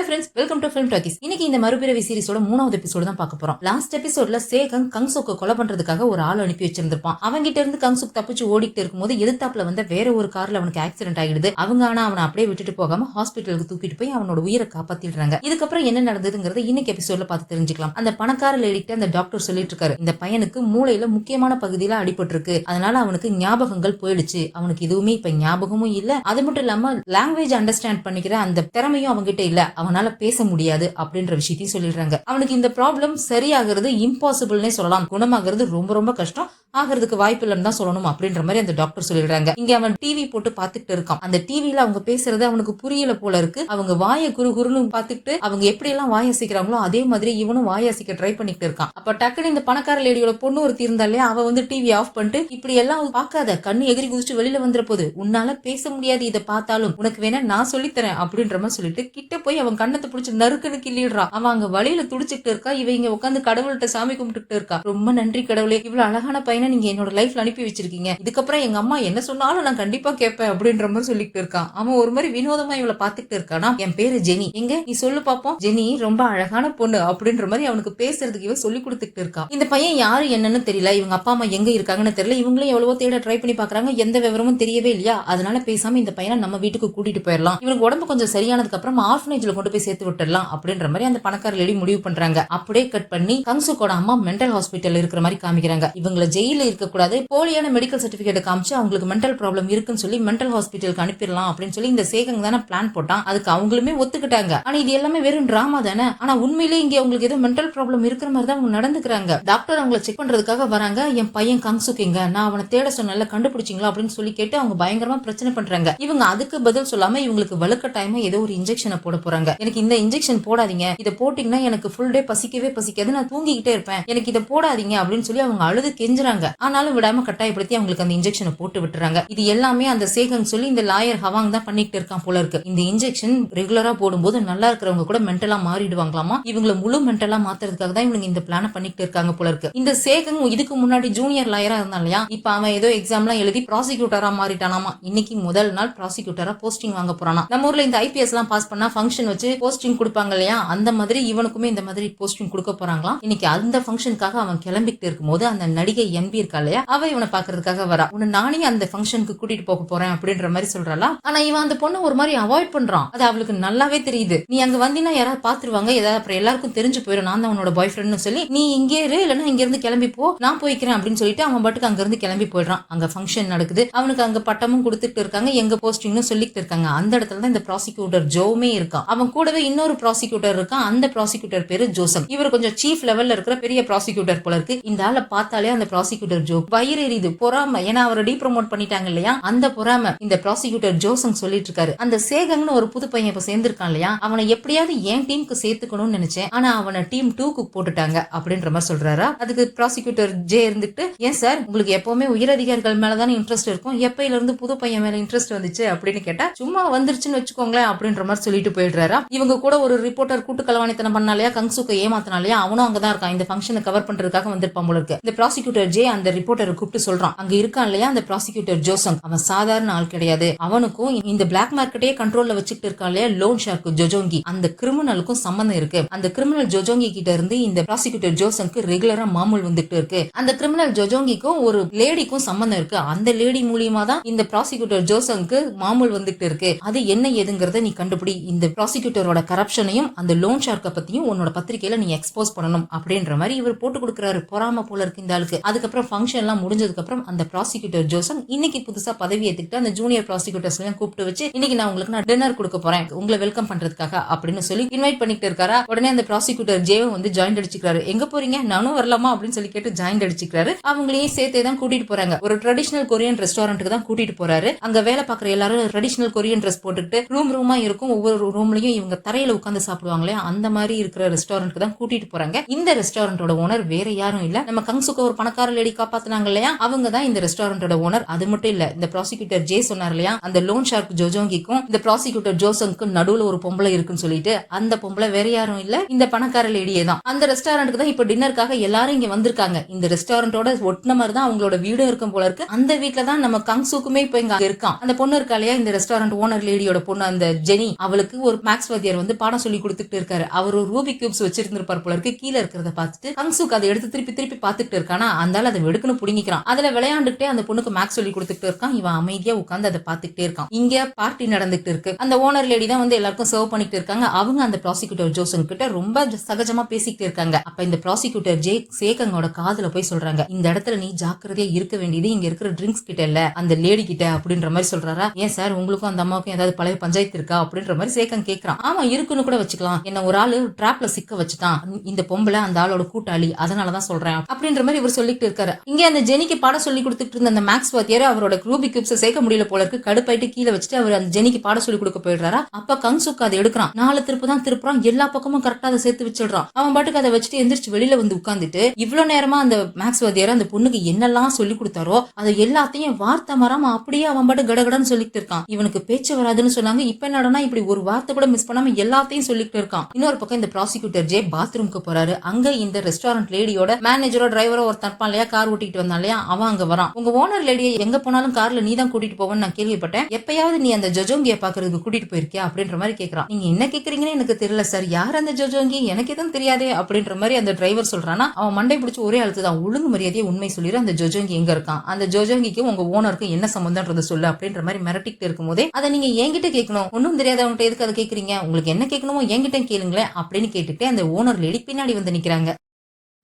Friends, welcome to film talkies. இன்னைக்கு இந்த மறுபிறவி சீரிஸோட 3வது எபிசோடு தான் பார்க்க போறோம். லாஸ்ட் எபிசோட்ல சேகங் கங்சுக்கு கொலை பண்றதுக்காக ஒரு ஆள் அனுப்பி வச்சிருந்திருப்பான். அவங்கிட்ட இருந்து கங்சுக் தப்பிச்சு ஓடிட்டு இருக்கும்போது எதிர்த்தாப்புல வந்த வேற ஒரு கார்ல அவனுக்கு ஆக்சிடென்ட் ஆகிடுது. அவங்க ஆனா அவனை அப்படியே விட்டுட்டு போகாம ஹாஸ்பிட்டலுக்கு தூக்கிட்டு போய் அவனோட உயிரை காப்பாத்திடுறாங்க. இதுக்கப்புறம் என்ன நடந்ததுங்கிறது இன்னைக்கு எபிசோட்ல பார்த்து தெரிஞ்சுக்கலாம். அந்த பணக்கார லேடிட்ட அந்த டாக்டர் சொல்லிட்டு இருக்காரு, இந்த பையனுக்கு மூளையில முக்கியமான பகுதியில அடிபட்டிருக்கு, அதனால அவனுக்கு ஞாபகங்கள் போயிடுச்சு, அவனுக்கு எதுவுமே இப்ப ஞாபகமும் இல்ல, அது மட்டும் இல்லாம லாங்குவேஜ் அண்டர்ஸ்டாண்ட் பண்ணிக்கிற அந்த திறமையும் அவங்கிட்ட இல்ல, அவனால பேச முடியாது அப்படின்ற விஷயத்தையும் சொல்லிடுறாங்க. அவனுக்கு இந்த ப்ராப்ளம் சரியாகிறது இம்பாசிபிள்னே சொல்லலாம், குணமாகிறது ரொம்ப ரொம்ப கஷ்டம், ஆகிறதுக்கு வாய்ப்பு இல்லைன்னு தான் சொல்லணும் அப்படின்ற மாதிரி அந்த டாக்டர் சொல்லிடுறாங்க. இங்க அவன் டிவி போட்டு பாத்துக்கிட்டு இருக்கான். அந்த டிவில அவங்க பேசுறது அவனுக்கு புரியல போல இருக்கு. அவங்க வாயை குறுகுறுன்னு பாத்துக்கிட்டு அவங்க எப்படி எல்லாம் வாய் அசைக்கிறாங்களோ அதே மாதிரி இவனும் வாய் அசைக்க ட்ரை பண்ணிட்டு இருக்கான். அப்ப டக்குன்னு இந்த பணக்கார லேடியோட பொண்ணு ஒருத்தி இருந்தாலே அவ வந்து டிவி ஆஃப் பண்ணிட்டு, இப்படி எல்லாம் பார்க்காத, கண்ணு எகிரி குதிச்சு வெளியில வந்துற போது, உன்னால பேச முடியாது, இதை பார்த்தாலும் உனக்கு வேணா நான் சொல்லித்தரேன் அப்படின்ற மாதிரி சொல்லிட்டு கிட்ட போய் அவன் கண்ணத்தை பிடிச்சி நறுக்குன்னு கிள்ளிடுறான். அவன் அங்க வழியில துடிச்சுட்டு இருக்கா, இவ இங்க உட்காந்து கடவுள்கிட்ட சாமி கும்பிட்டு இருக்கா. ரொம்ப நன்றி கடவுளே, இவ்வளவு அழகான பையனை நீங்க என்னோட லைஃப்ல அனுப்பி வச்சிருக்கீங்க, இதுக்கப்புறம் எங்க அம்மா என்ன சொன்னாலும் நான் கண்டிப்பா கேட்பேன் அப்படின்ற மாதிரி சொல்லிட்டு இருக்கான். அவன் ஒரு மாதிரி வினோதமா இவளை பாத்துக்கிட்டு இருக்கானா. என் பேரு ஜெனி, எங்க நீ சொல்லு பாப்போம், ஜெனி ரொம்ப அழகான பொண்ணு அப்படின்ற மாதிரி அவனுக்கு பேசுறதுக்கு இவன் சொல்லி கொடுத்துட்டு இருக்கான். இந்த பையன் யாரு என்னன்னு தெரியல, இவங்க அப்பா அம்மா எங்க இருக்காங்கன்னு தெரியல, இவங்களும் எவ்வளவோ தேட ட்ரை பண்ணி பாக்குறாங்க, எந்த விவரமும் தெரியவே இல்லையா, அதனால பேசாம இந்த பையனை நம்ம வீட்டுக்கு கூட்டிட்டு போயிடலாம், இவனுக்கு உடம்பு கொஞ்சம் சரியானதுக்கு அப்புறம் ஆர்ஃபனேஜ்ல கொண்டு போய் சேர்த்து விட்டுடலாம் அப்படின்ற மாதிரி அந்த பணக்கார லேடி முடிவு பண்றாங்க. அப்படியே கட் பண்ணி கங்சுக்கோட அம்மா மென்டல் ஹாஸ்பிட்டல் இருக்கிற மாதிரி காமிக்கிறாங்க. இவங்களை ஜெயில இருக்க கூடாது, போலியான மெடிக்கல் சர்டிபிகேட் காமிச்சு அவங்களுக்கு மென்டல் ப்ராப்ளம் இருக்குன்னு சொல்லி மென்டல் ஹாஸ்பிட்டலுக்கு அனுப்பிடலாம் அப்படின்னு சொல்லி இந்த சேகங் தானே பிளான் போட்டான். அதுக்கு அவங்களுமே ஒத்துக்கிட்டாங்க. ஆனா இது எல்லாமே வெறும் டிராமா தானே. ஆனா உண்மையிலேயே இங்க அவங்களுக்கு ஏதோ மென்டல் ப்ராப்ளம் இருக்கிற மாதிரி தான் அவங்க நடந்துக்கிறாங்க. டாக்டர் அவங்களை செக் பண்றதுக்காக வராங்க. என் பையன் கங்சுக் எங்க, நான் அவனை தேட சொன்னல, கண்டுபிடிச்சிங்களா அப்படின்னு சொல்லி கேட்டு அவங்க பயங்கரமா பிரச்சனை பண்றாங்க. இவங்க அதுக்கு பதில் சொல்லாம இவங்களுக்கு வலுக்க டைம் ஏதோ ஒரு இன்ஜெக்ஷனை போட போறாங்க. எனக்கு இந்த இன்ஜெக்ஷன் போடாதீங்க, இதை போட்டீங்கன்னா எனக்கு ஃபுல் டே பசிக்கவே பசிக்காது, நான் தூங்கிக்கிட்டே இருப்பேன், எனக்கு இதை போடாதீங்க அப்படின்னு சொல்லி அவங்க அழுது கெஞ்சுறாங்க. ஆனாலும் விடாம கட்டாயப்படுத்தி அவங்களுக்கு அந்த இன்ஜெக்ஷனை போட்டு விட்டுறாங்க. இது எல்லாமே அந்த சேகங் சொல்லி இந்த லாயர் ஹவாங் தான் பண்ணிட்டு இருக்கான் போல இருக்கு. இந்த இன்ஜெக்ஷன் ரெகுலரா போடும்போது நல்லா இருக்கிறவங்க கூட மென்டலா மாறிடுவாங்களாமா. இவங்களை முழு மென்டலா மாத்துறதுக்காக தான் இவங்க இந்த பிளான பண்ணிட்டு இருக்காங்க போல இருக்கு. இந்த சேகங் இதுக்கு முன்னாடி ஜூனியர் லாயரா இருந்தான் இல்லையா, இப்ப அவன் ஏதோ எக்ஸாம்லாம் எழுதி ப்ராசிக்யூட்டரா மாறிட்டானாமா. இன்னைக்கு முதல் நாள் ப்ராசிக்யூட்டரா போஸ்டிங் வாங்க போறானா. நம்ம ஊர்ல இந்த ஐபிஎஸ் எல்லாம் பாஸ் பண்ணா ஃபங்க்ஷன் வச்சு போஸ்டிங் கொடுப்பாங்க இல்லையா, அந்த மாதிரி இவனுக்குமே இந்த மாதிரி போஸ்டிங் கொடுக்க போறாங்களாம். இன்னைக்கு அந்த ஃபங்க்ஷனுக்காக அவன் கிளம்பிட்டு இருக்கும்போது அந்த நடிகை என்பி இருக்கா இல்லையா, அவ இவனை பாக்குறதுக்காக வரா. உன்னை நானே அந்த ஃபங்க்ஷனுக்கு கூட்டிட்டு போக போறேன் அப்படின்ற மாதிரி சொல்றாளா. ஆனா இவன் அந்த பொண்ணு ஒரு மாதிரி அவாய்ட் பண்றான். அது அவளுக்கு நல்லாவே தெரியுது. நீ அங்க வந்தீங்கன்னா யாராவது பாத்துருவாங்க, ஏதாவது அப்புறம் எல்லாருக்கும் தெரிஞ்சு போயிடும் நான் தான் அவனோட பாய் ஃப்ரெண்ட்னு சொல்லி, நீ இங்கே இரு, இல்லைன்னா இங்க இருந்து கிளம்பி போ, நான் போய்க்கிறேன் அப்படின்னு சொல்லிட்டு அவன் பாட்டுக்கு அங்க இருந்து கிளம்பி போயிடுறான். அங்க ஃபங்க்ஷன் நடக்குது, அவனுக்கு அங்க பட்டமும் கொடுத்துட்டு இருக்காங்க, எங்க போஸ்டிங்னு சொல்லிட்டு இருக்காங்க. அந்த இடத்துல தான் இந்த ப்ராசிக்யூட்டர் ஜோவுமே இருக்கான். அவன் கூடவே இன்னொரு ப்ராசிக்யூட்டர் இருக்கான். அந்த ப்ராசிக்யூட்டர் பேரு ஜோசப். இவர் கொஞ்சம் சீஃப் லெவல்ல இருக்கிற பெரிய ப்ராசிக்யூட்டர் போல இருக்கு. இந்த ஆளை பார்த்தாலே அந்த ப்ராசிக்யூட்டர் ஜோ வயிறு எரியுது, பொறாம, ஏன்னா அவரை டீப்ரமோட் பண்ணிட்டாங்க இல்லையா, அந்த பொறாம இந்த ப்ராசிக்யூட்டர் ஜோசங் சொல்லிட்டு இருக்காரு. அந்த சேகங்னு ஒரு புது பையன் இப்ப சேர்ந்திருக்கான் இல்லையா, அவனை எப்படியாவது என் டீமுக்கு சேர்த்துக்கணும்னு நினைச்சேன், ஆனா அவனை டீம் 2க்கு போட்டுட்டாங்க அப்படின்ற மாதிரி சொல்றாரா. அதுக்கு ப்ராசிக்யூட்டர் ஜே இருந்துட்டு, ஏன் சார் உங்களுக்கு எப்பவுமே உயரதிகாரிகள் மேலதானே இன்ட்ரெஸ்ட் இருக்கும், எப்பயில இருந்து புது பையன் மேல இன்ட்ரெஸ்ட் வந்துச்சு அப்படின்னு கேட்டா, சும்மா வந்துருச்சுன்னு வச்சுக்கோங்களேன் அப்படின்ற மாதிரி சொல்லிட்டு போயிடுறாரா. இவங்க கூட ஒரு ரிப்போர்ட்டர் கூட்டு கலவாணித்தனம் பண்ணாலையா, கங்சுக்கு ஏமாத்தினாலையா, அவனும் அங்கதான் இருக்கான், இந்த ஃபங்க்ஷனை கவர் பண்றதுக்காக வந்திருப்பான் போல இருக்கு. இந்த ப்ராசிக்யூட்டர் ஜே அந்த ரிப்போர்ட்டரை கூப்பிட்டு சொல்றான், அங்க இருக்கான் இல்லையா அந்த ப்ராசிக்யூட்டர் ஜோசங், அவன் சாதாரண ஆள் கிடையாது, அவனுக்கும் இந்த பிளாக் மார்க்கெட்டே கண்ட்ரோல்ல வச்சுட்டு இருக்கான் இல்லையா லோன் ஷார்க் ஜோஜோங்கி, அந்த கிரிமினலுக்கும் சம்பந்தம் இருக்கு. அந்த கிரிமினல் ஜோஜோங்கி கிட்ட இருந்து இந்த ப்ராசிக்யூட்டர் ஜோசங்க்கு ரெகுலரா மாமூல் வந்துட்டு இருக்கு. அந்த கிரிமினல் ஜோஜோங்கிக்கும் ஒரு லேடிக்கும் சம்பந்தம் இருக்கு. அந்த லேடி மூலியமா தான் இந்த ப்ராசிக்யூட்டர் ஜோசங்க்கு மாமூல் வந்துட்டு இருக்கு. அது என்ன ஏதுங்கறத நீ கண்டுபிடி. இந்த ப்ராசிக்யூட்டரோட கரப்ஷனையும் அந்த லோன் ஷார்க்க பத்தியும் உன்னோட பத்திரிகையில நீ எக்ஸ்போஸ் பண்ணணும் அப்படின்ற மாதிரி இவர் போட்டு கொடுக்குறாரு. பொறாம போல இருக்கு இந்த ஆளுக்கு. அதுக்கப்புறம் ஃபங்க்ஷன் எல்லாம் முடிஞ்சதுக்கு அப்புறம் அந்த ப்ராசிக்யூட்டர் ஜோசங் இன்னைக்கு புதுசா பதவி ஏத்துக்கிட்டு அந்த ஜூனியர் ப்ராசிக்யூட்டர்ஸ் எல்லாம் கூப்பிட்டு வச்சு, இன்னைக்கு நான் உங்களுக்கு நான் டின்னர் கொடுக்க போறேன் உங்களை வெல்கம் பண்றதுக்காக அப்படின்னு சொல்லி இன்வைட் பண்ணிட்டு இருக்காரா. உடனே அந்த ப்ராசிக்யூட்டர் ஜேவும் வந்து ஜாயின் அடிச்சுக்கிறாரு. எங்க போறீங்க, நானும் வரலாமா அப்படின்னு சொல்லி கேட்டு ஜாயின் அடிச்சுக்கிறாரு. அவங்களையும் சேர்த்தே தான் கூட்டிட்டு போறாங்க. ஒரு ட்ரெடிஷனல் கொரியன் ரெஸ்டாரண்ட்டுக்கு தான் கூட்டிட்டு போறாரு. அங்க வேலை பாக்குற எல்லாரும் ட்ரெடிஷனல் கொரியன் ட்ரெஸ் போட்டுட்டு ரூமா இருக்கும். ஒவ்வொரு ரூம்லயும் இவங்க தரையில உட்கார்ந்து சாப்பிடுவாங்களே அந்த மாதிரி இருக்கிற ரெஸ்டாரண்ட்டுக்கு தான் கூட்டிட்டு போறாங்க. இந்த ரெஸ்டாரண்டோட ஓனர் வேற யாரும் இல்ல, நம்ம கங்சுக்கு ஒரு பணக்கார லேடி காப்பாத்துனாங்க இல்லையா, அவங்க தான் இந்த ரெஸ்டாரண்டோட ஓனர். அது மட்டும் இல்ல, இந்த ப்ராசிக்யூட்டர் ஜே சொன்னார் இல்லையா, அந்த லோன் ஷார்க் ஜோஜோங்கிக்கும் இந்த ப்ராசிக்யூட்டர் ஜோசங்க்கும் நடுவுல ஒரு பொம்பளை இருக்குன்னு சொல்லிட்டு, அந்த பொம்பளை வேற யாரும் இல்ல, இந்த பணக்கார லேடியே தான். அந்த ரெஸ்டாரண்ட்டுக்கு தான் இப்ப டின்னருக்காக எல்லாரும் இங்க வந்திருக்காங்க. இந்த ரெஸ்டாரண்டோட ஒட்டின மாதிரி தான் அவங்களோட வீடு இருக்கும் போல இருக்கு. அந்த வீட்டுல தான் நம்ம கங்சுக்குமே இப்ப இங்க இருக்கான். அந்த பொண்ணு இருக்கா இல்லையா, இந்த ரெஸ்டாரண்ட் ஓனர் லேடியோட பொண்ணு, அந்த ஜெனி, அவளுக்கு ஒரு மேக்ஸ் வாத்தியார் வந்து பாடம் சொல்லி கொடுத்துட்டு இருக்காரு. அவர் ஒரு ரூபிக் கியூப்ஸ் வச்சிருந்திருப்பார் போல இருக்கு. கீழே இருக்கிறத பார்த்துட்டு கங்சுக் அதை எடுத்து திருப்பி திருப்பி பார்த்துட்டு இருக்கானா, அந்தால அதை வெடுக்குன்னு புடிங்கிக்கிறான். அதுல விளையாண்டுட்டே அந்த பொண்ணுக்கு மேக்ஸ் சொல்லி கொடுத்துட்டு இருக்கான். இவன் அமைதியா உட்கார்ந்து அதை பார்த்துட்டே இருக்கான். இங்க பார்ட்டி நடந்துட்டு இருக்கு. அந்த ஓனர் லேடி தான் வந்து எல்லாருக்கும் சர்வ் பண்ணிட்டு இருக்காங்க. அவங்க அந்த ப்ராசிக்யூட்டர் ஜோசன் கிட்ட ரொம்ப சகஜமா பேசிக்கிட்டு இருக்காங்க. அப்ப இந்த ப்ராசிக்யூட்டர் சேகங்கோட காதுல போய் சொல்றாங்க, இந்த இடத்துல நீ ஜாக்கிரதையா இருக்க வேண்டியது இங்க இருக்கிற ட்ரிங்க்ஸ் கிட்ட இல்ல, அந்த லேடி கிட்ட அப்படின்ற மாதிரி சொல்றாரா. ஏன் சார், உங்களுக்கும் அந்த அம்மாவுக்கும் ஏதாவது பழைய பஞ்சாயத்து இருக்கா அப்படின்ற மாதிரி சேகங் கேக்குறான். ஆமா, இருக்குன்னு கூட வச்சுக்கலாம். என்ன ஒரு ஆளு டிராப்ல சிக்க வச்சுட்டான், இந்த பொம்பளை அந்த ஆளோட கூட்டாளி, அதனாலதான் சொல்றேன் அப்படின்ற மாதிரி இவர் சொல்லிட்டு இருக்காரு. இங்க அந்த ஜெனிக்கு பாடம் சொல்லி கொடுத்துட்டு இருந்த அந்த மேக்ஸ் வாத்தியார் அவரோட ரூபிக் கியூப்ஸ் சேர்க்க முடியல போல இருக்கு. கடுப்பாயிட்டு கீழே வச்சுட்டு அவர் அந்த ஜெனிக்கு பாடம் சொல்லி கொடுக்க போயிடுறாரா. அப்ப கங்சுக் அதை எடுக்கிறான். 4 திருப்பு தான் திருப்புறான். எல்லா பக்கமும் கரெக்டா அதை சேர்த்து வச்சிடுறான். அவன் பாட்டுக்கு அதை வச்சுட்டு எந்திரிச்சு வெளியில வந்து உட்கார்ந்துட்டு இவ்வளவு நேரமா அந்த மேக்ஸ் வாத்தியார் அந்த பொண்ணுக்கு என்னெல்லாம் சொல்லி கொடுத்தாரோ அதை எல்லாத்தையும் வார்த்தை மறாம அப்படியே அவன் பாட்டு கடகடன்னு சொல்லிட்டு இருக்கான். இவனுக்கு பேச்சு வராதுன்னு சொன்னாங்க. இப்ப என்னடா இப்படி ஒரு வார்த்தை கூட மிஸ் பண்ணாம எல்லாத்தையும் சொல்லிட்டு இருக்கான். இன்னொரு பக்கம் இந்த ப்ராசிக்யூட்டர் ஜே பாத்ரூம்க்கு போறாரு. அங்க இந்த ரெஸ்டாரண்ட் லேடியோட மேனேஜரோ டிரைவரோ ஒரு தற்பான் இல்லையா, கார் ஓட்டிட்டு வந்தான் இல்லையா, அவன் அங்க வரான். உங்க ஓனர் லேடியை எங்க போனாலும் கார்ல நீ தான் கூட்டிட்டு போவேன்னு நான் கேள்விப்பட்டேன். எப்பயாவது நீ அந்த ஜொஜோங்கிய பாக்குறதுக்கு கூட்டிட்டு போயிருக்கியா அப்படின்ற மாதிரி கேக்குறான். நீங்க என்ன கேக்குறீங்கன்னு எனக்கு தெரியல சார், யார் அந்த ஜொஜோங்கி, எனக்கு எதுவும் தெரியாதே அப்படின்ற மாதிரி அந்த டிரைவர் சொல்றானா. அவன் மண்டை பிடிச்சி ஒரே அழுத்துதான். ஒழுங்கு மரியாதையை உண்மை சொல்லிடு, அந்த ஜொஜோங்கி எங்க இருக்கான், அந்த ஜொஜோங்கிக்கு உங்க ஓனருக்கு என்ன சம்பந்தம்ன்றத சொல்லு அப்படின்ற மாதிரி மிரட்டிட்டு இருக்கும் போதே அதை நீங்க என்கிட்ட கேட்கணும், ஒன்னும் தெரியாதவங்கிட்ட எதுக்கு அதை கேக்குறீங்க, உங்களுக்கு என்ன கேட்கணுமோ என்கிட்ட கேளுங்களேன் அப்படின்னு கேட்டுட்டு அந்த ஓனர் லேடி பின்னாடி வந்து நிக்கிறாங்க.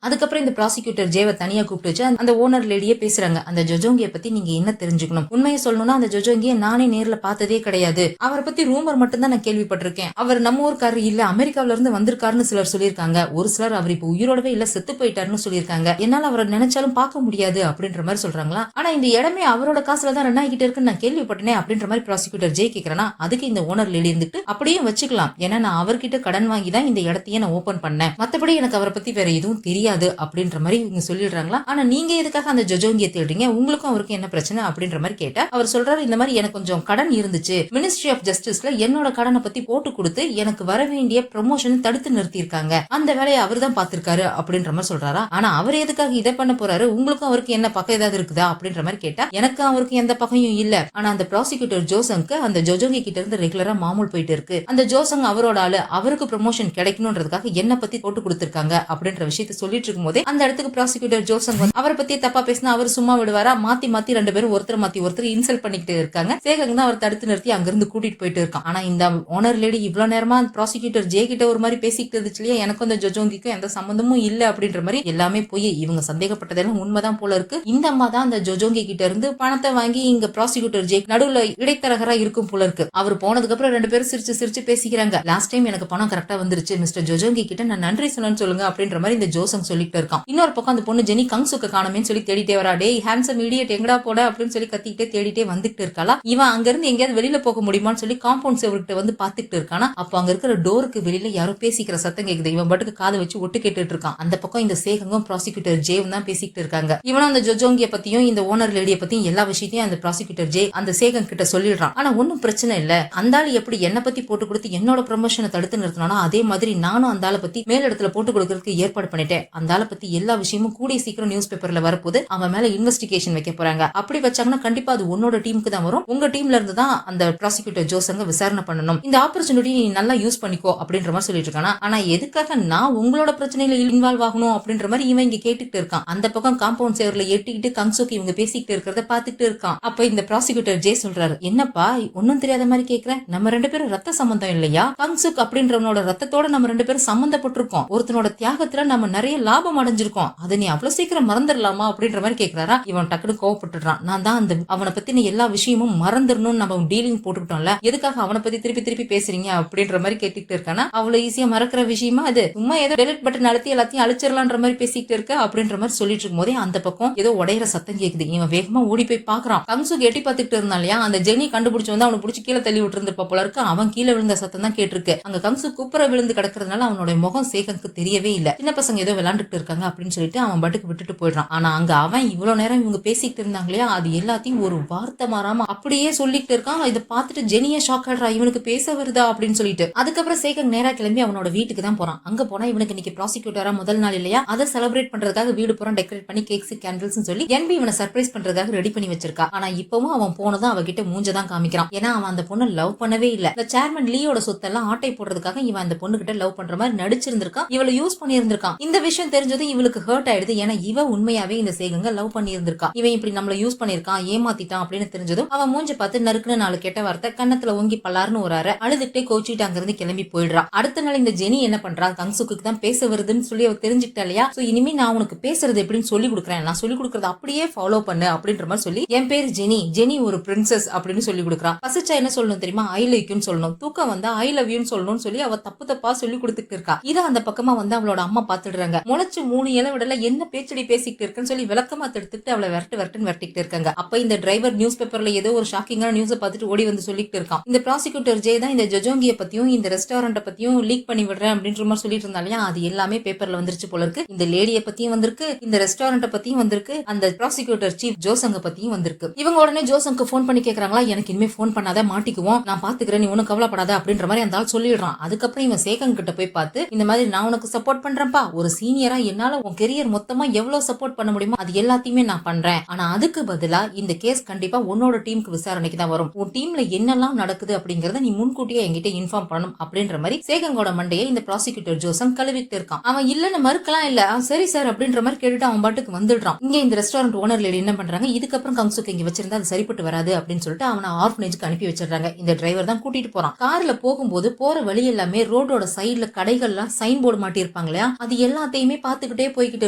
அதுக்கப்புறம் இந்த ப்ராசிக்யூட்டர் ஜேவை தனியா கூப்பிட்டு வச்சு அந்த ஓனர் லேடியே பேசுறாங்க. அந்த ஜொஜோங்கிய பத்தி நீங்க என்ன தெரிஞ்சுக்கணும், உண்மையை சொல்லணும்னா அந்த ஜொஜோங்கிய நானே நேர்ல பார்த்ததே கிடையாது, அவரை பத்தி ரூமர் மட்டும் தான் நான் கேள்விப்பட்டிருக்கேன், அவர் நம்ம ஊர்க்காரர் இல்ல, அமெரிக்காவில இருந்து வந்திருக்காருன்னு சிலர் சொல்லியிருக்காங்க, ஒரு சிலர் அவர் இப்ப உயிரோடவே இல்ல செத்து போயிட்டாருன்னு சொல்லியிருக்காங்க, என்னால அவரை நினைச்சாலும் பார்க்க முடியாது அப்படின்ற மாதிரி சொல்றாங்களா. ஆனா இந்த இடமே அவரோட காசுல தான் ரன் ஆகிட்டு இருக்குன்னு நான் கேள்விப்பட்டேனே அப்படின்ற மாதிரி ப்ராசிக்யூட்டர் ஜே கேக்குறேன்னா, அதுக்கு இந்த ஓனர் லேடி இருந்துட்டு அப்படியே வச்சுக்கலாம், ஏன்னா நான் அவர்கிட்ட கடன் வாங்கி தான் இந்த இடத்தையே நான் ஓபன் பண்ணேன், மத்தபடி எனக்கு அவரை பத்தி வேற எதுவும் தெரியாது அப்படின்ற மாதிரி இவங்க சொல்லிடுறாங்களா. ஆனா நீங்க எதுக்காக அந்த ஜொஜோங்கிய தேடுறீங்க, உங்களுக்கும் அவருக்கு என்ன பிரச்சனை அப்படின்ற மாதிரி கேட்டா அவர் சொல்றாரு, இந்த மாதிரி எனக்கு கொஞ்சம் கடன் இருந்துச்சு, மினிஸ்ட்ரி ஆஃப் ஜஸ்டிஸ்ல என்னோட கடனை பத்தி போட்டு கொடுத்து எனக்கு வர வேண்டிய ப்ரமோஷன் தடுத்து நிறுத்தி இருக்காங்க, அந்த வேலையை அவர் தான் பாத்திருக்காரு அப்படின்ற மாதிரி சொல்றாரா. ஆனா அவர் எதுக்காக இதை பண்ண போறாரு, உங்களுக்கும் அவருக்கு என்ன பக்கம் ஏதாவது இருக்குதா அப்படின்ற மாதிரி கேட்டா எனக்கு அவருக்கு எந்த பகையும் இல்ல, ஆனா அந்த ப்ராசிக்யூட்டர் ஜோசங்க்கு அந்த ஜொஜோங்கி கிட்ட இருந்து ரெகுலரா மாமூல் போயிட்டு இருக்கு, அந்த ஜோசங் அவரோட ஆளு, அவருக்கு ப்ரமோஷன் கிடைக்கணும்ன்றதுக்காக என்ன பத்தி போட்டு கொடுத்திருக்காங்க அப்படின்ற விஷயத்தை சொல்லிட்டு இருக்கும் போதே அந்த இடத்துக்கு ப்ராசிக்யூட்டர் ஜோசங் அவரை பத்தி தப்பா பேசினா அவர் சும்மா விடுவாரா, மாத்தி மாத்தி 2 பேரும் ஒருத்தர் மாத்தி ஒருத்தர் இன்சல்ட் பண்ணிக்கிட்டு இருக்காங்க. சேகங் தான் அவர் தடுத்து நிறுத்தி அங்கிருந்து கூட்டிட்டு போயிட்டு இருக்கான். ஆனா இந்த ஓனர் லேடி இவ்வளவு நேரமா ப்ராசிக்யூட்டர் ஜே கிட்ட ஒரு மாதிரி பேசிக்கிட்டு இருந்துச்சு இல்லையா, எனக்கும் அந்த ஜொஜோங்கிக்கும் எந்த சம்பந்தமும் இல்ல அப்படின்ற மாதிரி எல்லாமே போய் இவங்க சந்தேகப்பட்டதெல்லாம் உண்மைதான் போல இருக்கு. இந்த அம்மா தான் அந்த ஜொஜோங்கி கிட்ட இருந்து பணத்தை வாங்கி இங்க ப்ராசிக்யூட்டர் ஜே நடுவுல இடைத்தரகரா இருக்கும் போல இருக்கு. அவர் போனதுக்கு அப்புறம் 2 பேரும் சிரிச்சு சிரிச்சு பேசிக்கிறாங்க. லாஸ்ட் டைம் எனக்கு பணம் கரெக்டா வந்துருச்சு, மிஸ்டர் ஜொஜோங்கி கிட்ட நான் நன்றி சொல்லணும்னு சொல்லுங்க அப்படின்ற மாதிரி இந்த ஜோசங் சொல்லிட்டு இருக்கான். இன்னொரு பக்கம் அந்த பொண்ணு ஜெனி கங்சுக்க காணமேன்னு சொல்லி தேடிட்டே வரா. டேய் ஹேண்ட்ஸம் இடியட் எங்கடா போட அப்படின்னு சொல்லி கத்திக்கிட்டே தேடிட்டே வந்துட்டு இருக்காளா. இவன் அங்க இருந்து எங்கேயாவது வெளியில போக முடியுமான்னு சொல்லி காம்பவுண்ட் சேவர்கிட்ட வந்து பாத்துக்கிட்டு இருக்கானா. அப்ப அங்க இருக்கிற டோருக்கு வெளியில யாரோ பேசிக்கிற சத்தம் கேக்குது. இவன் பாட்டுக்கு காதை வச்சு ஒட்டு கேட்டுட்டு இருக்கான். அந்த பக்கம் இந்த சேகங்கும் ப்ராசிக்யூட்டர் ஜேவும் தான் பேசிக்கிட்டு இருக்காங்க. இவனும் அந்த ஜொஜோங்கிய பத்தியும் இந்த ஓனர் லேடிய பத்தியும் எல்லா விஷயத்தையும் அந்த ப்ராசிக்யூட்டர் ஜே அந்த சேகங் கிட்ட சொல்லிடுறான். ஆனா ஒன்னும் பிரச்சனை இல்ல, அந்த ஆளு எப்படி என்ன பத்தி போட்டு கொடுத்து என்னோட ப்ரமோஷனை தடுத்து நிறுத்தினானோ அதே மாதிரி நானும் அந்த ஆளை பத்தி மேலிடத்துல போட்டு கொடுக்கறதுக்கு ஏற்பாடு பண்ணிட்டேன். அந்த ஆளை பத்தி எல்லா விஷயமும் கூடிய சீக்கிரம் நியூஸ் பேப்பர்ல வரப்போது, அவன் மேல இன்வெஸ்டிகேஷன் வைக்க போறாங்க. அப்படி வச்சாங்கன்னா கண்டிப்பா அது உன்னோட டீமுக்கு தான் வரும், உங்க டீம்ல இருந்து தான் அந்த ப்ராசிக்யூட்டர் ஜோசங்க விசாரணை பண்ணணும், இந்த ஆப்பர்ச்சுனிட்டி நீ நல்லா யூஸ் பண்ணிக்கோ அப்படின்ற மாதிரி சொல்லிட்டு இருக்கானா. ஆனா எதுக்காக நான் உங்களோட பிரச்சனையில இன்வால்வ் ஆகணும் அப்படின்ற மாதிரி இவன் இங்க கேட்டுட்டு இருக்கான். அந்த பக்கம் காம்பவுண்ட் சேவர்ல எட்டிக்கிட்டு கங்சுக்கு இவங்க பேசிக்கிட்டு இருக்கிறத பாத்துட்டு இருக்கான். அப்ப இந்த ப்ராசிக்யூட்டர் ஜே சொல்றாரு, என்னப்பா ஒன்னும் தெரியாத மாதிரி கேக்குறேன், நம்ம 2 பேரும் ரத்த சம்பந்தம் இல்லையா, கங்சுக் அப்படின்றவனோட ரத்தத்தோட நம்ம 2 பேரும் சம்பந்தப்பட்டிருக்கோம், ஒருத்தனோட தியாகத்துல நம்ம நிறைய லாபம் அடைஞ்சிருக்கோம், அதை நீ அவ்வளவு சீக்கிரம் மறந்துடலாமா அப்படின்ற மாதிரி கேக்குறாரா. இவன் டக்குனு கோவப்பட்டுறான். நான் தான் அந்த அவனை பத்தி எல்லா விஷயமும் மறந்துடணும் நம்ம டீலிங் போட்டுக்கிட்டோம்ல, எதுக்காக அவனை பத்தி திருப்பி திருப்பி பேசுறீங்க அப்படின்ற மாதிரி கேட்டுக்கிட்டு இருக்கானா. அவ்வளவு ஈஸியா மறக்கிற விஷயமா அது, சும்மா ஏதோ டெலிட் பட்டன் அழுத்தி எல்லாத்தையும் அழிச்சிடலான்ற மாதிரி பேசிக்கிட்டு இருக்க அப்படின்ற மாதிரி சொல்லிட்டு இருக்கும் போதே அந்த பக்கம் ஏதோ உடையிற சத்தம் கேக்குது. இவன் வேகமா ஓடி போய் பாக்குறான். கங்சுக்கு எட்டி பார்த்துட்டு இருந்தா இல்லையா, அந்த ஜெனி கண்டுபிடிச்சு வந்து அவனை பிடிச்சி கீழே தள்ளி விட்டு இருந்திருப்ப போல இருக்கு. அவன் கீழே விழுந்த சத்தம் தான் கேட்டிருக்கு. அங்க கங்சு குப்புற விழுந்து கிடக்கிறதுனால அவனோட முகம் சேகனுக்கு தெரியவே இல்ல. சின்ன பசங்க ஏதோ விளையாண்டு விளையாண்டுட்டு இருக்காங்க அப்படின்னு சொல்லிட்டு அவன் பாட்டுக்கு விட்டுட்டு போயிடுறான். ஆனா அங்க அவன் இவ்வளவு நேரம் இவங்க பேசிக்கிட்டு இருந்தாங்க இல்லையா, அது எல்லாத்தையும் ஒரு வார்த்தை மாறாம அப்படியே சொல்லிட்டு இருக்கான். இதை பார்த்துட்டு ஜெனிய ஷாக் ஆடுறா, இவனுக்கு பேச வருதா அப்படின்னு சொல்லிட்டு. அதுக்கப்புறம் சேகங் நேரா கிளம்பி அவனோட வீட்டுக்கு தான் போறான். அங்க போனா இவனுக்கு இன்னைக்கு ப்ராசிக்யூட்டரா முதல் நாள் இல்லையா, அதை செலிப்ரேட் பண்றதுக்காக வீடு பூரா டெக்கரேட் பண்ணி கேக்ஸ் கேண்டில்ஸ் சொல்லி என்பி இவனை சர்ப்ரைஸ் பண்றதுக்காக ரெடி பண்ணி வச்சிருக்கா. ஆனா இப்பவும் அவன் போனதும் அவகிட்ட மூஞ்சதான் காமிக்கிறான். ஏன்னா அவன் அந்த பொண்ணு லவ் பண்ணவே இல்ல. இந்த சேர்மன் லீயோட சொத்தெல்லாம் ஆட்டை போடுறதுக்காக இவன் அந்த பொண்ணு கிட்ட லவ் பண்ற மாதிரி நடிச்சிருந்திருக்கான். இவளை யூஸ் பண்ணி இருந்திருக்கான். இந்த விஷயம் தெரிஞ்சதும் இவளுக்கு ஹர்ட் ஆயிடுது. ஏன்னா இவ உண்மையாவே இந்த சேகங்க லவ் பண்ணி இருந்திருக்கா. இவன் இப்படி நம்மள யூஸ் பண்ணிருக்கான், ஏமாத்திட்டான் அப்படின்னு தெரிஞ்சதும் அவன் மூஞ்ச பார்த்து நறுக்குன்னு 4 கெட்ட வார்த்தை கண்ணத்துல ஓங்கி பல்லாருன்னு ஒரு அரை அழுதுகிட்டே கோச்சிட்டு அங்கிருந்து கிளம்பி போயிடுறான். அடுத்த நாள் இந்த ஜெனி என்ன பண்றா, கங்சுக்கு தான் பேச வருதுன்னு சொல்லி அவ தெரிஞ்சுக்கிட்டா இல்லையா. சோ இனிமே நான் உனக்கு பேசுறது எப்படின்னு சொல்லி கொடுக்குறேன், நான் சொல்லி கொடுக்கறது அப்படியே ஃபாலோ பண்ணு அப்படின்ற மாதிரி சொல்லி, என் பேர் ஜெனி, ஜெனி ஒரு பிரின்சஸ் அப்படின்னு சொல்லி கொடுக்குறான். பசிச்சா என்ன சொல்லணும் தெரியுமா, ஐ லைக் யூன்னு சொல்லணும், தூக்கம் வந்தா ஐ லவ் யூன்னு சொல்லணும்னு சொல்லி அவ தப்பு தப்பா சொல்லி கொடுத்துட்டு இருக்கா. இத அந்த பக்கமா வந்து அவளோட அம்மா பாத்துடுறாங்க. முளைச்சு 3 இலை விடல என்ன பேச்சடி பேசிக்கிட்டு இருக்குன்னு சொல்லி விளக்கமா எடுத்துட்டு அவளை விரட்டுன்னு விரட்டிட்டு இருக்காங்க. அப்ப இந்த டிரைவர் நியூஸ் பேப்பர்ல ஏதோ ஒரு ஷாக்கிங்கான நியூஸை பார்த்துட்டு ஓடி வந்து சொல்லிட்டு இருக்கான். இந்த ப்ராசிக்யூட்டர் ஜே தான் இந்த ஜொஜோங்கிய பத்தியும் இந்த ரெஸ்டாரண்ட்டை பத்தியும் லீக் பண்ணி விடுறேன் அப்படின்ற மாதிரி சொல்லிட்டு இருந்தாலையா, அது எல்லாமே பேப்பர்ல வந்துருச்சு போல இருக்கு. இந்த லேடிய பத்தியும் வந்திருக்கு, இந்த ரெஸ்டாரண்ட்டை பத்தியும் வந்திருக்கு, அந்த ப்ராசிக்யூட்டர் சீஃப் ஜோசங்க பத்தியும் வந்திருக்கு. இவங்க உடனே ஜோசங்க்கு போன் பண்ணி கேக்குறாங்களா, எனக்கு இனிமே போன் பண்ணாத, மாட்டிக்குவோம், நான் பாத்துக்கிறேன், நீ ஒன்னும் கவலைப்படாத அப்படின்ற மாதிரி அந்த ஆள் சொல்லிடுறான். அதுக்கப்புறம் இவன் சேகங் கிட்ட போய் பார்த்து, இந்த மாதிரி நான் உனக்கு சப்போர்ட் பண்றேன்ப்பா, ஒரு சீனியரா என்னால உன் கெரியர் மொத்தமா எவ்வளவு சப்போர்ட் பண்ண முடியுமோ அது எல்லாத்தையுமே நான் பண்றேன். ஆனா அதுக்கு பதிலா இந்த கேஸ் கண்டிப்பா உன்னோட டீமுக்கு விசாரணைக்கு தான் வரும். உன் டீம்ல என்னெல்லாம் நடக்குது அப்படிங்கறத நீ முன்கூட்டியே என்கிட்ட இன்ஃபார்ம் பண்ணணும் அப்படின்ற மாதிரி சேகங்கோட மண்டையை இந்த ப்ராசிக்யூட்டர் ஜோசங் கழுவிட்டு இருக்கான். அவன் இல்லன்னு மறுக்கலாம் இல்ல, சரி சார் அப்படின்ற மாதிரி கேட்டுட்டு அவன் பாட்டுக்கு வந்துடுறான். இங்க இந்த ரெஸ்டாரண்ட் ஓனர் லேடி என்ன பண்றாங்க, இதுக்கப்புறம் கங்சுக்கு இங்க வச்சிருந்தா அது சரிப்பட்டு வராது அப்படின்னு சொல்லிட்டு அவனை ஆர்ஃபனேஜ்க்கு அனுப்பி வச்சிடறாங்க. இந்த டிரைவர் தான் கூட்டிட்டு போறான். கார்ல போகும்போது போற வழி எல்லாமே ரோடோட சைடுல கடைகள்லாம் சைன் போர்டு மாட்டி இருப்பாங்க இல்லையா, அது எல்லாத்தையுமே பாத்துக்கிட்டே போய்கிட்டு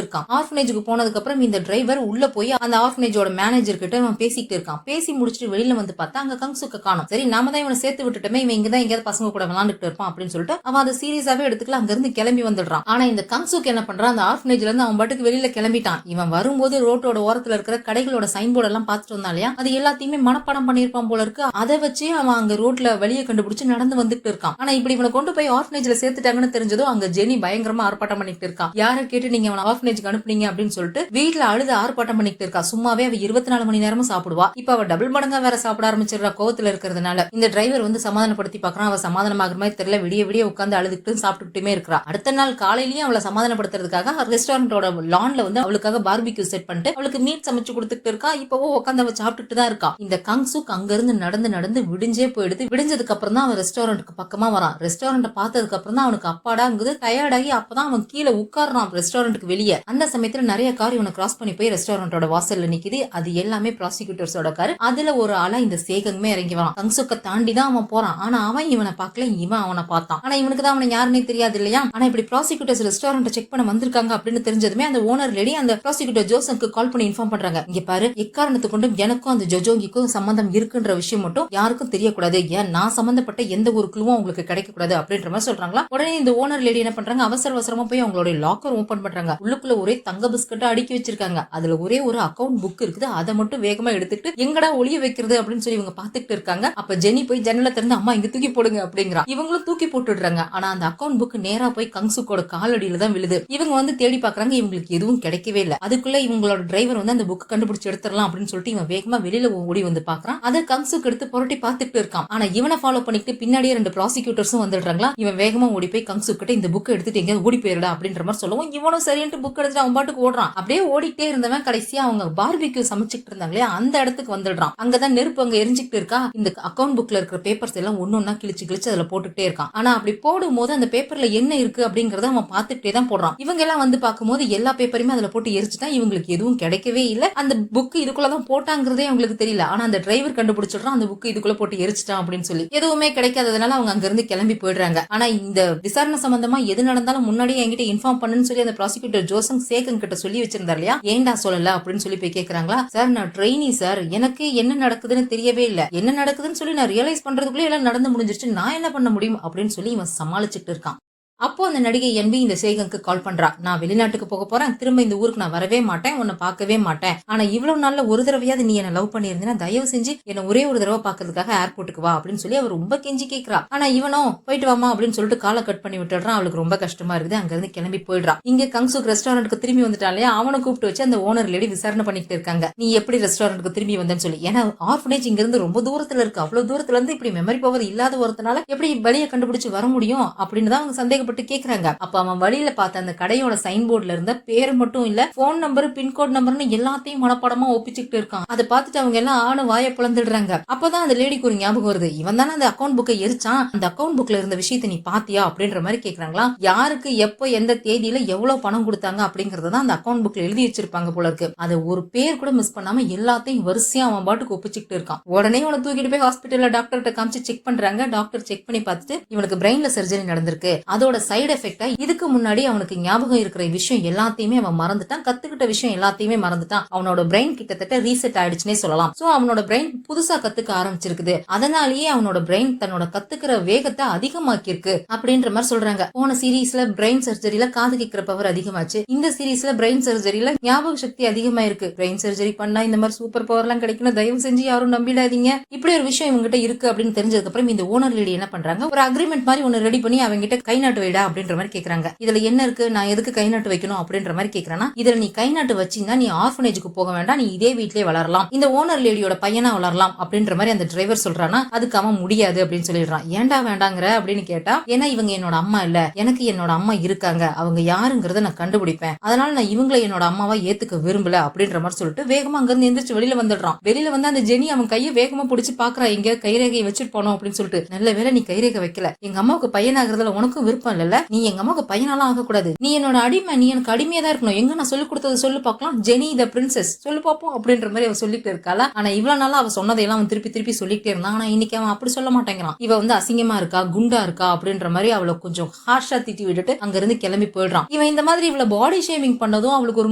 இருக்கான். ஆர்ஃபனேஜுக்கு போனதுக்கு அப்புறம் இந்த டிரைவர் உள்ள போய் அந்த ஆர்ஃபனேஜோட மேனேஜர் கிட்ட அவன் பேசிக்கிட்டு இருக்கான். பேசி முடிச்சுட்டு வெளியில வந்து பார்த்தா அங்க கங்சுக்க காணோம். சரி நாம தான் இவனை சேர்த்து விட்டுட்டோமே, இவன் இங்கதான் எங்கேயாவது பசங்க கூட விளையாண்டுட்டு இருப்பான் அப்படின்னு சொல்லிட்டு அவன் அதை சீரியஸாவே எடுத்துக்கல, அங்க இருந்து கிளம்பி வந்துடுறான். ஆனா இந்த கங்சுக்கு என்ன பண்றான், அந்த ஆர்ஃபனேஜ்ல இருந்து அவன் பாட்டுக்கு வெளியில கிளம்பிட்டான். இவன் வரும்போது ரோட்டோட ஓரத்துல இருக்கிற கடைகளோட சைன் போர்டு எல்லாம் பார்த்துட்டு வந்தான் இல்லையா, அது எல்லாத்தையுமே மனப்பாடம் பண்ணிருப்பான் போல இருக்கு. அதை வச்சு அவன் அங்க ரோட்ல வழியை கண்டுபிடிச்சு நடந்து வந்துட்டு இருக்கான். ஆனா இப்படி இவனை கொண்டு போய் ஆர்ஃபனேஜ்ல சேர்த்துட்டாங்கன்னு தெரிஞ்சதும் அங்க ஜெனி பயங்கரமா ஆர்ப்பாட்டம் பண்ணிட்டு இருக்கான். யாரை கேட்டு நீங்க அவன் ஆர்ஃபனேஜ்க்கு அனுப்புனீங்க அப்படின்னு சொல்லிட்டு வீட்டுல அழுது ஆர்ப்பாட்டம் பண்ணிட்டு இருக்கா. சும்மாவே அவ 24 மணி நேரமும் சாப்பிடுவா, இப்ப அவ டபுள் மடங்கா வேற சாப்பிட ஆரம்பிச்சிடுறா கோவத்துல இருக்கிறதுனால. இந்த டிரைவர் வந்து சமாதானப்படுத்தி பாக்குறான், அவ சமாதானமாகிற மாதிரி தெரியல, விடிய விடிய உட்காந்து அழுதுட்டு சாப்பிட்டுட்டே இருக்கா. அடுத்த நாள் காலையிலயும் அவளை சமாதானப்படுத்துறதுக்காக ரெஸ்டாரண்டோட லான்ல வந்து அவளுக்காக பார்பிக்யூ செட் பண்ணிட்டு அவளுக்கு மீட் சமைச்சு கொடுத்துட்டு இருக்கா. இப்பவோ உட்காந்து அவ சாப்பிட்டுட்டு தான் இருக்கா. இந்த கங்சுக் அங்க இருந்து நடந்து நடந்து விடிஞ்சே போயிடுது. விடிஞ்சதுக்கு அப்புறம் தான் அவன் ரெஸ்டாரண்ட்டுக்கு பக்கமா வரான். ரெஸ்டாரண்ட் பார்த்ததுக்கு அப்புறம் தான் அவனுக்கு அப்பாடாங்குது, டயர்டாகி அப்பதான் அவன் கீழே உட்கார்றான் ரெஸ்டாரண்ட்டுக்கு வெளியே. அந்த சமயத்துல நிறைய கார் இவனை கிராஸ் பண்ணி போய் ரெஸ்டாரண்டோட வாசல்ல நிக்குது. அது எல்லாமே ப்ராசிக்யூட்டர்ஸோட கார். அதுல ஒரு ஆளா இந்த சேகங்குமே இறங்கி வரான். கங்சுக்க தாண்டி தான் அவன் போறான். ஆனா அவன் இவனை பார்க்கல, இவன் அவனை பார்த்தான். ஆனா இவனுக்கு தான் அவனை யாருன்னே தெரியாது இல்லையா. ஆனா இப்படி ப்ராசிக்யூட்டர்ஸ் ரெஸ்டாரண்ட் செக் பண்ண வந்திருக்காங்க அப்படின்னு தெரிஞ்சதுமே அந்த ஓனர் லேடி அந்த ப்ராசிக்யூட்டர் ஜோசனுக்கு கால் பண்ணி இன்ஃபார்ம் பண்றாங்க. இங்க பாரு, எக்காரணத்து கொண்டும் எனக்கும் அந்த ஜொஜோங்கிக்கும் சம்பந்தம் இருக்குன்ற விஷயம் மட்டும் யாருக்கும் தெரியக்கூடாது, ஏன் நான் சம்பந்தப்பட்ட எந்த ஒரு குழுவும் உங்களுக்கு கிடைக்க கூடாது அப்படின்ற மாதிரி சொல்றாங்களா. உடனே இந்த ஓனர் லேடி என்ன பண்றாங்க, அவசர அவசரமா போய் அவங்களுடைய லாக்கர் ஓபன் பண்றாங்க. உள்ளுக்குள்ள ஒரே தங்க பிஸ்கட்டா அடுக்கி வச்சிருக்காங்க. அதுல ஒரே ஒரு அக்கவுண்ட் புக் இருக்குது. அதை மட்டும் வேகமா எடுத்துட்டு எங்கடா ஒளிய வைக்கிறது அப்படின்னு சொல்லி இவங்க பாத்துக்கிட்டு இருக்காங்க. அப்ப ஜெனி போய் ஜன்னல திறந்து அம்மா இங்க தூக்கி போடுங்க அப்படிங்கிறா. இவங்களும் தூக்கி போட்டுடுறாங்க. ஆனா அந்த அக்கவுண்ட் புக் நேரா போய் கங்சுக்கோட காலடியில தான் விழுது. இவங்க வந்து தேடி பாக்குறாங்க, இவங்களுக்கு எதுவும் கிடைக்கவே இல்லை. அதுக்குள்ள இவங்களோட டிரைவர் வந்து அந்த புக் கண்டுபிடிச்சு எடுத்துடலாம் அப்படின்னு சொல்லிட்டு இவன் வேகமா வெளியில ஓடி வந்து பாக்குறான். அதை கங்சுக்கு எடுத்து புரட்டி பாத்துட்டு இருக்கான். ஆனா இவனை ஃபாலோ பண்ணிட்டு பின்னாடியே 2 ப்ராசிக்யூட்டர்ஸும் வந்துடுறாங்களா. இவன் வேகமா ஓடி போய் கங்சுக் கிட்ட இந்த புக் எடுத்துட்டு எங்கேயாவது ஓடி போயிடா அப்படின்ற மாதிரி சொல்லவும் இவனும் சரின்ட்டு புக் எடுத்துட்டு அவன் பாட்டுக்கு ஓடுறான். அப்படியே ஓடிட்டே இருந்தவன் கடைசியா அவங்க பார்பிக்யூ சமைச்சிட்டு இருந்தாங்களே அந்த இடத்துக்கு வந்துடுறான். அங்கதான் நெருப்பு அங்க எரிஞ்சுக்கிட்டு இருக்கா. இந்த அக்கவுண்ட் புக்ல இருக்கிற பேப்பர்ஸ் எல்லாம் ஒன்னொன்னா கிழிச்சு கிழிச்சு அதுல போட்டுட்டே இருக்கான். ஆனா அப்படி போடும் போது அந்த பேப்பர்ல என்ன இருக்கு அப்படிங்கறத அவன் பாத்துட்டே தான் போடுறான். இவங்க எல்லாம் வந்து பார்க்கும்போது எல்லா பேப்பருமே அதுல போட்டு எரிச்சுதான் இவங்களுக்கு எதுவும் கிடைக்கவே இல்லை. அந்த புக் இதுக்குள்ளதான் போட்டாங்கிறதே அவங்களுக்கு தெரியல. ஆனா அந்த டிரைவர் கண்டுபிடிச்சிடுறான் அந்த புக் இதுக்குள்ள போட்டு எரிச்சிட்டான் அப்படின்னு சொல்லி. எதுவுமே கிடைக்காததுனால அவங்க அங்க இருந்து கிளம்பி போயிடுறாங்க. ஆனா இந்த விசாரணை சம்பந்தமா எது நடந்தாலும் முன்னாடியே என்கிட்ட இன்ஃபார்ம் பண்ணுன்னு சொல்லி அந்த ப்ராசிக்யூட்டர் ஜோசங் சேகன் கிட்ட சொல்லி வச்சிருந்தார் இல்லையா, ஏண்டா சொல்லல அப்படின்னு சொல்லி போய் கேக்குறாங்களா. சார் நான் ட்ரெயினி சார், எனக்கு என்ன நடக்குதுன்னு தெரியவே இல்லை, என்ன நடக்குதுன்னு சொல்லி நான் ரியலைஸ் பண்றதுக்குள்ளே எல்லாம் நடந்து முடிஞ்சிருச்சு, நான் என்ன பண்ண முடியும் அப்படின்னு சொல்லி இவன் சமாளிச்சுட்டு இருக்கான். அப்போ அந்த நடிகை என்பி இந்த சேகனுக்கு கால் பண்றா. நான் வெளிநாட்டுக்கு போக போறேன், திரும்ப இந்த ஊருக்கு நான் வரவே மாட்டேன், உன்னை பார்க்கவே மாட்டேன். ஆனா இவ்வளவு நாள்ல ஒரு தடவையாவது நீ என்ன லவ் பண்ணியிருந்தீங்கன்னா தயவு செஞ்சு என்ன ஒரே ஒரு தடவை பாக்குறதுக்காக ஏர்போர்ட்டுக்கு வா அப்படின்னு சொல்லி அவர் ரொம்ப கெஞ்சி கேட்கிறா. ஆனா இவனும் போயிட்டு வாமா அப்படின்னு சொல்லிட்டு காலை கட் பண்ணி விட்டுறான். அவளுக்கு ரொம்ப கஷ்டமா இருக்குது. அங்க இருந்து கிளம்பி போயிடுறான். இங்க கங்சுக் ரெஸ்டாரண்ட்டுக்கு திரும்பி வந்துட்டாலே அவனை கூப்பிட்டு வச்சு அந்த ஓனர் லேடி விசாரணை பண்ணிட்டு இருக்காங்க. நீ எப்படி ரெஸ்டாரண்ட்டுக்கு திரும்பி வந்தேன்னு சொல்லி. ஏன்னா ஆர்ஃபனேஜ் இங்க இருந்து ரொம்ப தூரத்துல இருக்கு. அவ்வளவு தூரத்துல இருந்து இப்படி மெமரி பவர் இல்லாத ஒருத்தனால எப்படி வழியை கண்டுபிடிச்சு வர முடியும் அப்படின்னு தான் அவங்க சந்தேகப்பட்டு கேக்குறாங்க. அப்ப அவன் வழியில பார்த்த அந்த கடையோட சைன் போர்டுல இருந்த பேர் மட்டும் இல்ல, போன் நம்பர், பின்கோட் நம்பர்னு எல்லாத்தையும் மனப்பாடமா ஒப்பிச்சுக்கிட்டு இருக்கான். அதை பார்த்துட்டு அவங்க எல்லாம் ஆணு வாயை பிளந்துடுறாங்க. அப்பதான் அந்த லேடிக்கு ஒரு ஞாபகம் வருது. இவன் தானே அந்த அக்கௌண்ட் புக்கை எரிச்சான், அந்த அக்கௌண்ட் புக்ல இருந்த விஷயத்தை நீ பாத்தியா அப்படின்ற மாதிரி கேக்குறாங்களா. யாருக்கு எப்ப எந்த தேதியில எவ்வளவு பணம் கொடுத்தாங்க அப்படிங்கறத அந்த அக்கௌண்ட் புக்ல எழுதி வச்சிருப்பாங்க போல இருக்கு. அதை ஒரு பேர் கூட மிஸ் பண்ணாம எல்லாத்தையும் வரிசையா அவன் பாட்டுக்கு ஒப்பிச்சுக்கிட்டு இருக்கான். உடனே அவனை தூக்கிட்டு போய் ஹாஸ்பிட்டல்ல டாக்டர்கிட்ட காமிச்சு செக் பண்றாங்க. டாக்டர் செக் பண்ணி பார்த்துட்டு இவனுக்கு பிரெயின்ல சர்ஜரி நடந்திருக்கு. அதோட சைடு எஃபெக்டா இதுக்கு முன்னாடி அவனுக்கு ஞாபகம் இருக்கிற விஷயம் எல்லாத்தையுமே அவன் மறந்துட்டான், கத்துக்கிட்ட விஷயம் எல்லாத்தையுமே மறந்துட்டான். அவனோட பிரெயின் கிட்டத்தட்ட ரீசெட் ஆயிடுச்சுன்னே சொல்லலாம். சோ அவனோட பிரெயின் புதுசா கத்துக்க ஆரம்பிச்சிருக்குது. அதனாலேயே அவனோட பிரெயின் தன்னோட கத்துக்கிற வேகத்தை அதிகமாக்கி இருக்கு அப்படின்ற மாதிரி சொல்றாங்க. போன சீரீஸ்ல பிரெயின் சர்ஜரியில காது கேட்கிற பவர் அதிகமாச்சு, இந்த சீரீஸ்ல பிரெயின் சர்ஜரியில ஞாபக சக்தி அதிகமா இருக்கு. பிரெயின் சர்ஜரி பண்ணா இந்த மாதிரி சூப்பர் பவர் எல்லாம் கிடைக்கணும், தயவு செஞ்சு யாரும் நம்பிடாதீங்க. இப்படி ஒரு விஷயம் இவங்கிட்ட இருக்கு அப்படின்னு தெரிஞ்சதுக்கு அப்புறம் இந்த ஓனர் லேடி என்ன பண்றாங்க, ஒரு அக்ரிமெண்ட் மாதிரி ஒன்னு ரெடி பண்ணி அவங்க கிட்ட கை நாட்டு வைடா அப்படின்ற மாதிரி கேக்குறாங்க. இதுல என்ன இருக்கு, நான் எதுக்கு கை நாட்டு வைக்கணும் அப்படின்ற மாதிரி கேக்குறானா. இதுல நீ கை நாட்டு வச்சீங்கன்னா நீ ஆர்ஃபனேஜுக்கு போக வேண்டாம், நீ இதே வீட்லயே வளரலாம், இந்த ஓனர் லேடியோட பையனா வளரலாம் அப்படின்ற மாதிரி அந்த டிரைவர் சொல்றானா. அதுக்கு அவன் முடியாது அப்படின்னு சொல்லிடுறான். ஏன்டா வேண்டாங்கிற அப்படின்னு கேட்டா, ஏன்னா இவங்க என்னோட அம்மா இல்ல, எனக்கு என்னோட அம்மா இருக்காங்க, அவங்க யாருங்கிறத நான் கண்டுபிடிப்பேன், அதனால நான் இவங்களை என்னோட அம்மாவா ஏத்துக்க விரும்பல அப்படின்ற மாதிரி சொல்லிட்டு வேகமா அங்க இருந்து எந்திரிச்சு வெளியில வந்துடுறான். வெளியில வந்து அந்த ஜெனி அவன் கையை வேகமா பிடிச்சு பாக்குறா, இங்க கைரேகையை வச்சுட்டு போனோம் அப்படின்னு சொல்லிட்டு. நல்ல வேலை நீ கைரேகை வைக்கல, எங்க அம்மாவுக்கு பையனாகிறதுல உனக்கும் விருப்பம் இல்ல, நீ எங்க அம்மாவுக்கு பையனாலாம் ஆகக்கூடாது, நீ என்னோட அடிமை, நீ எனக்கு அடிமையா தான் இருக்கணும், எங்க நான் சொல்லி கொடுத்தது சொல்லு பாக்கலாம், ஜெனி த பிரின்சஸ் சொல்லு பாப்போம் அப்படின்ற மாதிரி அவ சொல்லிட்டு இருக்காளா. ஆனா இவ்வளவு நாளா அவ சொன்னதையெல்லாம் அவன் திருப்பி திருப்பி சொல்லிட்டே இருந்தான். ஆனா இன்னைக்கு அவன் அப்படி சொல்ல மாட்டேங்கிறான். இவ வந்து அசிங்கமா இருக்கா, குண்டா இருக்கா அப்படின்ற மாதிரி அவளை கொஞ்சம் ஹார்ஷா திட்டி விட்டுட்டு அங்க இருந்து கிளம்பி போயிடுறான். இவன் இந்த மாதிரி இவளை பாடி ஷேமிங் பண்ணதும் அவளுக்கு ஒரு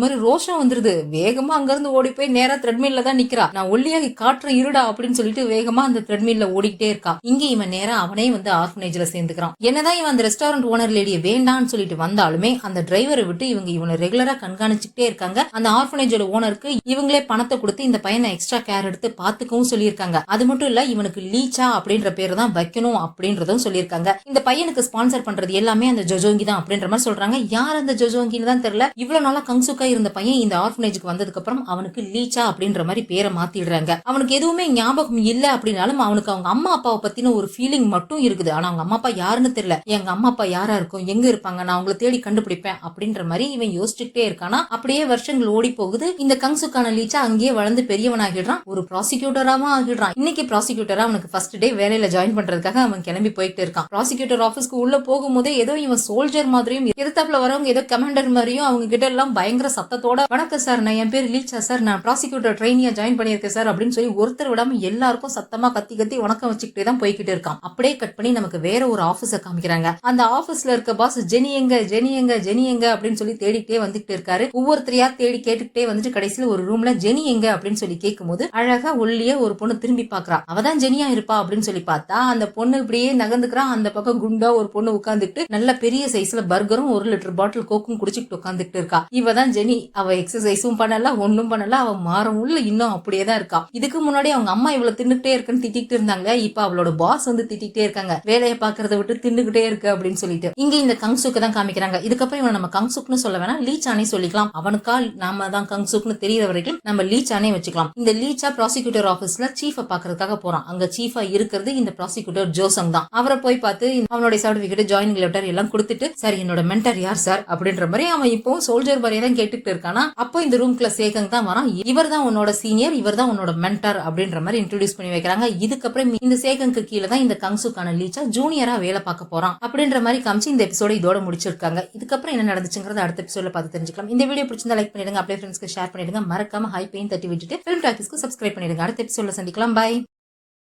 மாதிரி ரோஷம் வந்துருது. வேகமா அங்க இருந்து ஓடி போய் நேரா த்ரெட்மில்ல தான் நிக்கிறா. நான் ஒல்லியாகி காட்டுற இருடா அப்படின்னு சொல்லிட்டு வேகமா அந்த த்ரெட்மில்ல ஓடிக்கிட்டே இருக்கா. இங்க இவன் நேரா அவனே வந்து ஆர்ஃபனேஜ்ல சேர்ந்துக்கிறான். என்னதான் இவன் அந்த ரெஸ்டாரண்ட் ஓனர் லேடியை வேண்டான்னு சொல்லிட்டு வந்தாலுமே அந்த டிரைவரை விட்டு இவங்க இவனை ரெகுலரா கண்காணிச்சுட்டே இருக்காங்க. அந்த ஆர்ஃபனேஜோட ஓனருக்கு இவங்களே பணத்தை கொடுத்து இந்த பையனை எக்ஸ்ட்ரா கேர் எடுத்து பாத்துக்கவும் சொல்லியிருக்காங்க. அது மட்டும் இல்ல, இவனுக்கு லீச்சா அப்படின்ற பேர் தான் வைக்கணும் அப்படின்றதும் சொல்லியிருக்காங்க. இந்த பையனுக்கு ஸ்பான்சர் பண்றது எல்லாமே அந்த ஜொஜோங்கி தான் அப்படின்ற மாதிரி சொல்றாங்க. யார் அந்த ஜொஜோங்கின்னு தான் தெரியல. இவ்வளவு நாளா கங்சுக்கா இருந்த பையன் இந்த ஆர்ஃபனேஜுக்கு வந்ததுக்கு அப்புறம் அவனுக்கு லீச்சா அப்படின்ற மாதிரி பேரை மாத்திடுறாங்க. அவனுக்கு எதுவுமே ஞாபகம் இல்ல அப்படின்னாலும் அவனுக்கு அவங்க அம்மா அப்பாவை பத்தின ஒரு ஃபீலிங் மட்டும் இருக்குது. ஆனா அவங்க அம்மா அப்பா யாருன்னு தெரியல. எங்க அம்மா அப்பா யாரா இருக்கும், எங்க இருப்பாங்க, நான் அவங்களை தேடி கண்டுபிடிப்பேன் அப்படின்ற மாதிரி இவன் யோசிச்சுட்டே இருக்கானா. அப்படியே வருஷங்கள் ஓடி போகுது. இந்த கங்சுக்கான லீச்சா அங்கேயே வளர்ந்து பெரியவனாகிடுறான், ஒரு ப்ராசிக்யூட்டராவும் ஆகிடுறான். இன்னைக்கு ப்ராசிக்யூட்டரா அவனுக்கு ஃபர்ஸ்ட் டே வேலையில ஜாயின் பண்றதுக்காக அவன் கிளம்பி போயிட்டு இருக்கான். ப்ராசிக்யூட்டர் ஆபீஸ்க்கு உள்ள போகும்போதே ஏதோ இவன் சோல்ஜர் மாதிரியும் எதிர்த்தாப்புல வரவங்க ஏதோ கமாண்டர் மாதிரியும் அவங்க கிட்ட எல்லாம் பயங்கர சத்தத்தோட, வணக்கம் சார், நான் என் பேர் லீச்சா சார், நான் ப்ராசிக்யூட்டர் ட்ரெயினியா ஜாயின் பண்ணியிருக்கேன் சார் அப்படின்னு சொல்லி ஒருத்தர் விடாம எல்லாருக்கும் சத்தமா கத்தி கத்தி வணக்கம் வச்சுக்கிட்டே தான் போய்கிட்டு இருக்கான். அப்படியே கட் பண்ணி நமக்கு வேற ஒரு ஆபீஸ காமிக்கிறாங்க. அந்த ஆபீஸ்ல இருக்க பாஸ் ஜெனி எங்க ஜெனி எங்க ஜெனி எங்க அப்படின்னு சொல்லி தேடிக்கிட்டே வந்துட்டு இருக்காரு. ஒவ்வொருத்தரையா தேடி கேட்டுக்கிட்டே வந்துட்டு கடைசியில ஒரு ரூம்ல ஜெனி எங்க அப்படின்னு சொல்லி கேட்கும் போது அழகா ஒல்லிய ஒரு பொண்ணு திரும்பி பாக்குறா. அவதான் ஜெனியா இருப்பா அப்படின்னு சொல்லி பார்த்தா அந்த பொண்ணு இப்படியே நகர்ந்துக்கிறான். அந்த பக்கம் குண்டா ஒரு பொண்ணு உட்காந்துட்டு நல்ல பெரிய சைஸ்ல பர்கரும் 1 லிட்டர் பாட்டில் கோக்கும் குடிச்சுட்டு உட்காந்துட்டு இருக்கா. இவதான் ஜெனி. அவ எக்ஸசைஸும் பண்ணல, ஒன்னும் பண்ணல, அவ மாறவும் இல்ல, இன்னும் அப்படியே தான் இருக்கா. இதுக்கு முன்னாடி அவங்க அம்மா இவ்வளவு தின்னுகிட்டே இருக்குன்னு திட்டிட்டு இருந்தாங்க. இப்ப அவளோட பாஸ் வந்து திட்டிகிட்டே இருக்காங்க, வேலையை பாக்குறத விட்டு தின்னுகிட்டே இருக்கு அப்படின்னு சொல்லிட்டு. இங்க இந்த கங்சுக்கு தான் காமிக்கிறாங்க. இதுக்கப்புறம் இவன் நம்ம கங்சுக்னு சொல்ல வேணாம், லீச்சானே சொல்லிக்கலாம். அவனுக்கா நாம தான் கங்சுக்னு தெரியற வரைக்கும் நம்ம லீச்சானே வச்சுக்கலாம். இந்த லீச்சா ப்ராசிக்யூட்டர் ஆபீஸ்ல சீஃபை பாக்குறதுக்காக போறான். அங்க சீஃபா இருக்கிறது இந்த ப்ராசிக்யூட்டர் ஜோசங் தான். அவரை போய் பார்த்து அவனுடைய சர்டிபிகேட், ஜாயினிங் லெட்டர் எல்லாம் கொடுத்துட்டு, சார் என்னோட மென்டர் யார் சார் அப்படின்ற மாதிரி அவன் இப்போ சோல்ஜர் மாதிரியே தான் கேட்டுட்டு இருக்கானா. அப்போ இந்த ரூம்குள்ள சேகங் தான் வரான். இவர் தான் உன்னோட சீனியர், இவர் தான் உன்னோட மென்டர் அப்படின்ற மாதிரி இன்ட்ரோடியூஸ் பண்ணி வைக்கிறாங்க. இதுக்கப்புறம் இந்த சேகங்க்கு கீழே தான் இந்த கங்சுக்கான லீச்சா ஜூனியரா வேலை பார்க்க போறான் அப்படின்ற மாதிரி காமிச்சு இந்த எபிசோட இதோட முடிச்சிருக்காங்க. இதுக்கப்புறம் என்ன நடந்துச்சுங்கிறது அடுத்த எபிசோட்ல பார்த்து தெரிஞ்சுக்கலாம். இந்த வீடியோ பிடிச்சிருந்தா லைக் பண்ணிடுங்க, அப்படியே ஃப்ரெண்ட்ஸ்க்கு ஷேர் பண்ணிடுங்க, மறக்காம ஹை பெயின் தட்டி விட்டுட்டு ஃபிலிம் டாக்கீஸ்க்கு சப்ஸ்கிரைப் பண்ணிடுங்க. அடுத்த எபிசோட்ல சந்திக்கலாம். பை.